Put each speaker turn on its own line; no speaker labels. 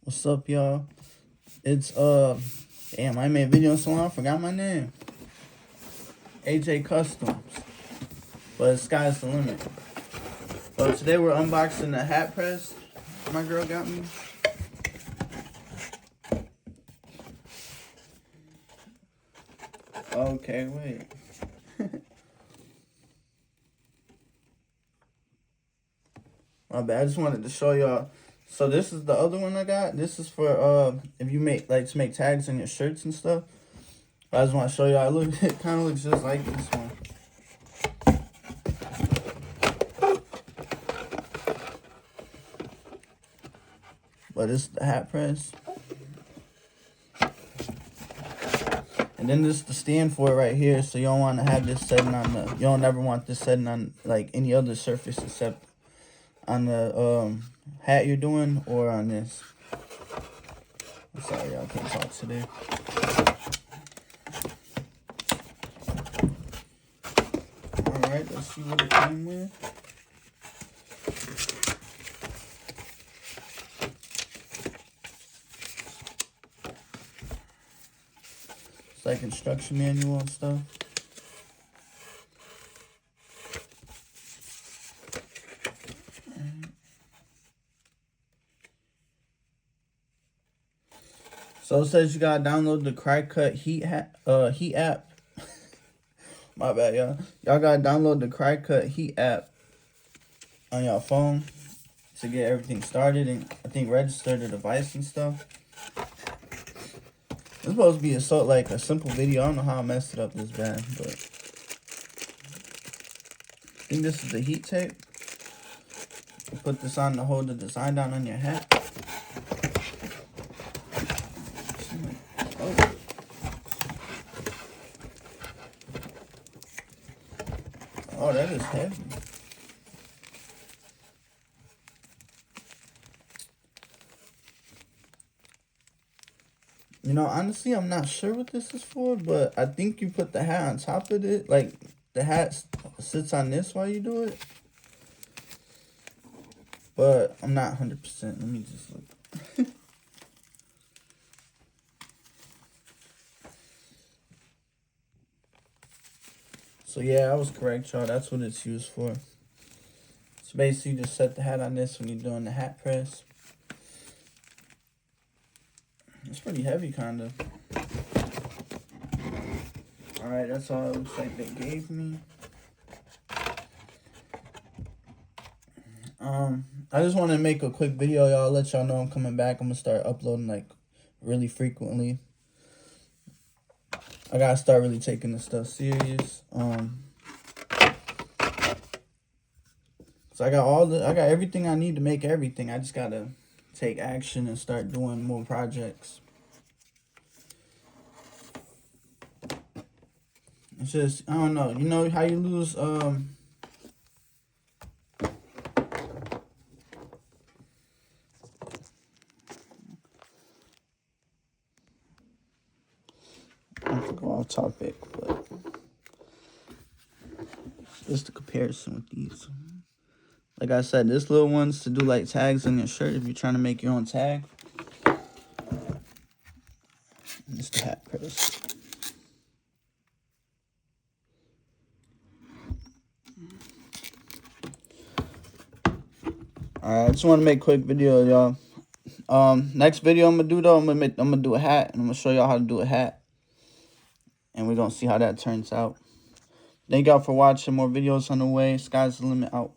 What's up, y'all? It's damn, I made a video so long, I forgot my name. AJ Customs, but sky's the limit. But today we're unboxing the hat press my girl got me. Okay, wait. My bad. I just wanted to show y'all. So this is the other one I got. This is for if you make to make tags on your shirts and stuff. I just want to show y'all. It kind of looks just like this one. But it's the hat press. And then this is the stand for it right here. So you don't want to have this setting on the, you don't ever want this setting on like any other surface except on the hat you're doing or on this. I'm sorry, y'all can't talk today. Alright, let's see what it came with. It's like instruction manual and stuff. So it says you gotta download the cricut heat app. My bad, y'all. Y'all gotta download the cricut heat app on your phone to get everything started and I think register the device and stuff. It's supposed to be a simple video. I don't know how I messed it up this bad, but I think this is the heat tape. You put this on to hold the design down on your hat. Oh, that is heavy. You know, honestly, I'm not sure what this is for, but I think you put the hat on top of it. Like, the hat sits on this while you do it. But I'm not 100%. Let me just look. So, yeah, I was correct, y'all. That's what it's used for. So, basically, you just set the hat on this when you're doing the hat press. It's pretty heavy, kind of. Alright, that's all it looks like they gave me. I just want to make a quick video, y'all. Let y'all know I'm coming back. I'm going to start uploading, like, really frequently. I got to start really taking this stuff serious. So I got everything I need to make everything. I just got to take action and start doing more projects. It's just, I don't know. You know how you lose, I don't have to go off topic, but just the comparison with these. Like I said, this little one's to do like tags on your shirt if you're trying to make your own tag. And it's the hat press. Alright, I just want to make a quick video, y'all. Next video I'm gonna do though, I'm gonna do a hat, and I'm gonna show y'all how to do a hat, and we're gonna see how that turns out. Thank y'all for watching. More videos on the way. Sky's the limit. Out.